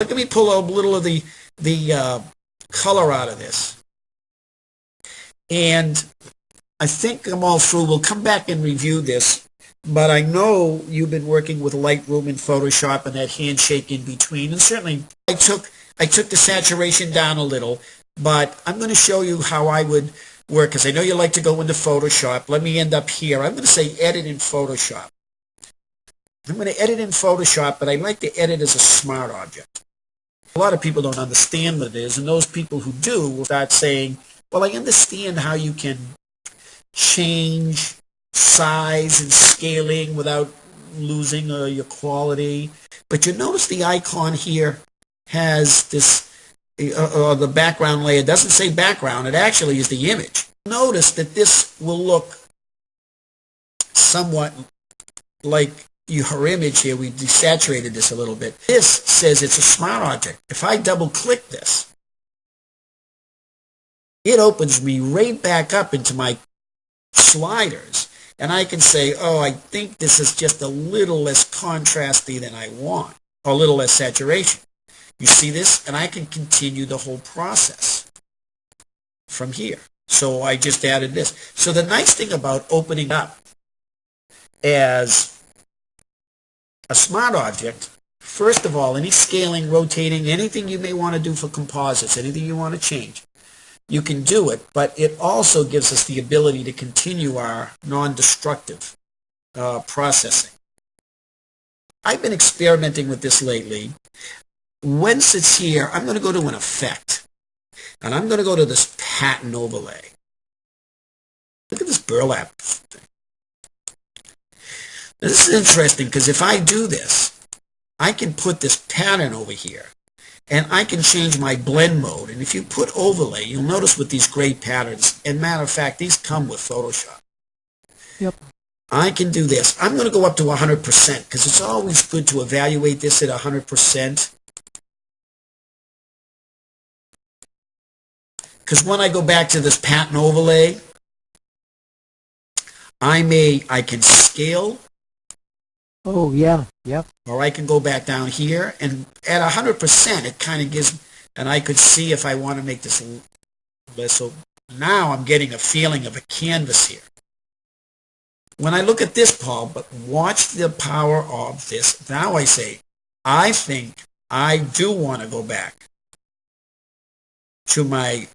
Let me pull a little of the color out of this. And I think I'm all through. We'll come back and review this. But I know you've been working with Lightroom and Photoshop and that handshake in between. And certainly I took the saturation down a little. But I'm going to show you how I would work, because I know you like to go into Photoshop. Let me end up here. I'm going to say edit in Photoshop. I'm going to edit in Photoshop, but I like to edit as a smart object. A lot of people don't understand what it is, and those people who do will start saying, well, I understand how you can change size and scaling without losing your quality. But you notice the icon here has this, the background layer doesn't say background, it actually is the image. Notice that this will look somewhat like her image here. We desaturated this a little bit. This says it's a smart object. If I double click this, it opens me right back up into my sliders, and I can say, oh, I think this is just a little less contrasty than I want, or a little less saturation. You see this? And I can continue the whole process from here. So I just added this. So the nice thing about opening up as a smart object, first of all, any scaling, rotating, anything you may want to do for composites, anything you want to change, you can do it, but it also gives us the ability to continue our non-destructive processing. I've been experimenting with this lately. Once it's here, I'm going to go to an effect, and I'm going to go to this pattern overlay. Look at this burlap thing. Now, this is interesting, because if I do this, I can put this pattern over here, and I can change my blend mode. And if you put overlay, you'll notice with these gray patterns, and matter of fact, these come with Photoshop. Yep. I can do this. I'm going to go up to 100%, because it's always good to evaluate this at 100%. Because when I go back to this pattern overlay, I can scale. Oh, yeah, yep. Or I can go back down here, and at 100%, it kind of gives, and I could see if I want to make this less. So now I'm getting a feeling of a canvas here. When I look at this, Paul, but watch the power of this. Now I say, I think I do want to go back to my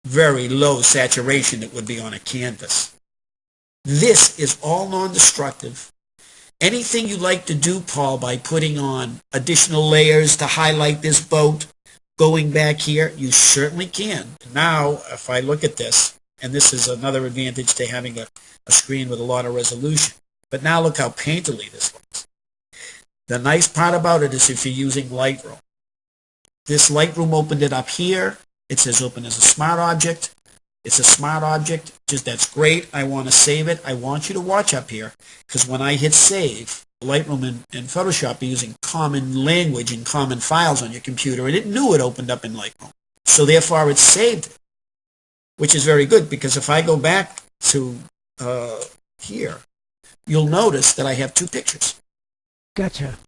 very low saturation that would be on a canvas. This is all non-destructive. Anything you like to do, Paul, by putting on additional layers to highlight this boat, going back here, you certainly can. Now, if I look at this, and this is another advantage to having a screen with a lot of resolution, but now look how painterly this looks. The nice part about it is if you're using Lightroom. This Lightroom opened it up here. It says open as a smart object. It's a smart object. Just that's great. I want to save it. I want you to watch up here, because when I hit save, Lightroom and Photoshop are using common language and common files on your computer, and it knew it opened up in Lightroom. So therefore it saved it, which is very good, because if I go back to here, you'll notice that I have two pictures. Gotcha.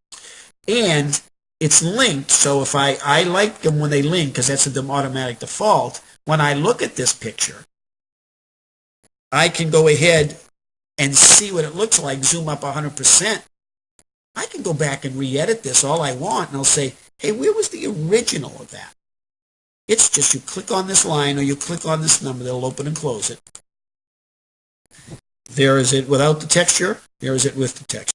And it's linked, so if I like them when they link, because that's the automatic default. When I look at this picture, I can go ahead and see what it looks like, zoom up 100%. I can go back and re-edit this all I want, and I'll say, hey, where was the original of that? It's just you click on this line or you click on this number, they'll open and close it. There is it without the texture, there is it with the texture.